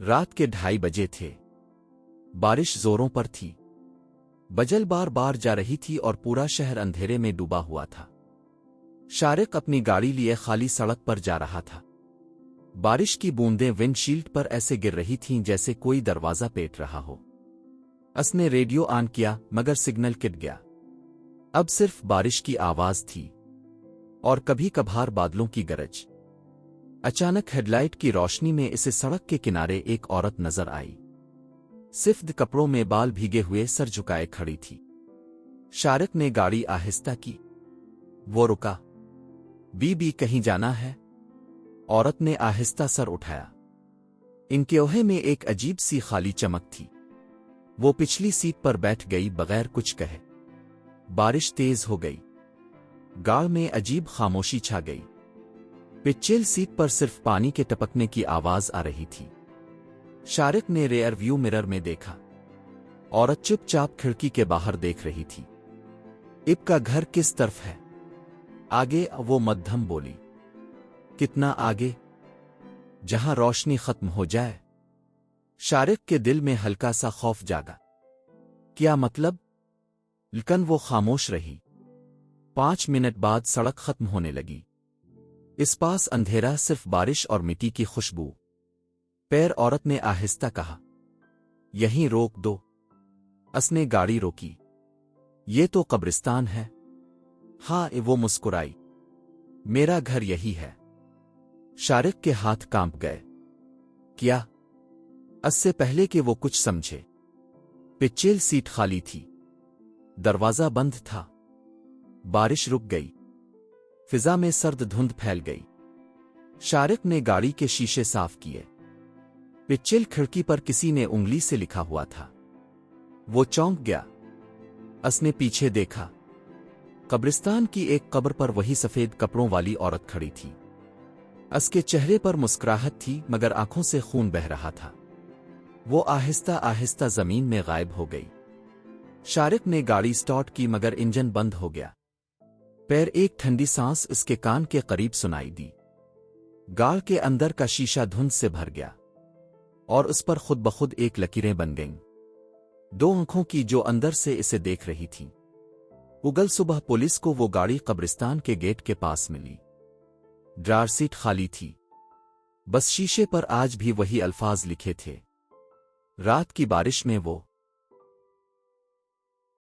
رات کے 2:30 تھے۔ بارش زوروں پر تھی۔ بجل بار بار جا رہی تھی اور پورا شہر اندھیرے میں ڈوبا ہوا تھا۔ شارق اپنی گاڑی لیے خالی سڑک پر جا رہا تھا۔ بارش کی بوندیں ونڈ شیلڈ پر ایسے گر رہی تھیں جیسے کوئی دروازہ پیٹ رہا ہو۔ اس نے ریڈیو آن کیا مگر سگنل کٹ گیا۔ اب صرف بارش کی آواز تھی اور کبھی کبھار بادلوں کی گرج۔ اچانک ہیڈ لائٹ کی روشنی میں اسے سڑک کے کنارے ایک عورت نظر آئی۔ سفید کپڑوں میں بال بھیگے ہوئے سر جھکائے کھڑی تھی۔ شارق نے گاڑی آہستہ کی۔ وہ رکا۔ بی کہیں جانا ہے؟ عورت نے آہستہ سر اٹھایا۔ ان کے اوہے میں ایک عجیب سی خالی چمک تھی۔ وہ پچھلی سیٹ پر بیٹھ گئی بغیر کچھ کہے۔ بارش تیز ہو گئی۔ گاڑ میں عجیب خاموشی چھا گئی۔ پچھلی سیٹ پر صرف پانی کے ٹپکنے کی آواز آ رہی تھی۔ شارق نے ریئر ویو مرر میں دیکھا۔ عورت چپ چاپ کھڑکی کے باہر دیکھ رہی تھی۔ اب کا گھر کس طرف ہے؟ آگے، وہ مدھم بولی۔ کتنا آگے؟ جہاں روشنی ختم ہو جائے۔ شارق کے دل میں ہلکا سا خوف جاگا۔ کیا مطلب؟ لیکن وہ خاموش رہی۔ 5 منٹ بعد سڑک ختم ہونے لگی۔ اس پاس اندھیرا، صرف بارش اور مٹی کی خوشبو۔ پیر عورت نے آہستہ کہا۔ یہیں روک دو۔ اس نے گاڑی روکی۔ یہ تو قبرستان ہے۔ ہاں، وہ مسکرائی۔ میرا گھر یہی ہے۔ شارق کے ہاتھ کانپ گئے۔ کیا؟ اس سے پہلے کہ وہ کچھ سمجھے، پچھلی سیٹ خالی تھی۔ دروازہ بند تھا۔ بارش رک گئی۔ فضا میں سرد دھند پھیل گئی۔ شارق نے گاڑی کے شیشے صاف کیے۔ پچھلی کھڑکی پر کسی نے انگلی سے لکھا ہوا تھا۔ وہ چونک گیا۔ اس نے پیچھے دیکھا۔ قبرستان کی ایک قبر پر وہی سفید کپڑوں والی عورت کھڑی تھی۔ اس کے چہرے پر مسکراہٹ تھی مگر آنکھوں سے خون بہہ رہا تھا۔ وہ آہستہ آہستہ زمین میں غائب ہو گئی۔ شارق نے گاڑی سٹارٹ کی مگر انجن بند ہو گیا۔ پیر ایک ٹھنڈی سانس اس کے کان کے قریب سنائی دی۔ گاڑ کے اندر کا شیشہ دھند سے بھر گیا اور اس پر خود بخود ایک لکیریں بن گئیں، 2 آنکھوں کی جو اندر سے اسے دیکھ رہی تھیں۔ اگل صبح پولیس کو وہ گاڑی قبرستان کے گیٹ کے پاس ملی۔ ڈرائیور سیٹ خالی تھی، بس شیشے پر آج بھی وہی الفاظ لکھے تھے۔ رات کی بارش میں وہ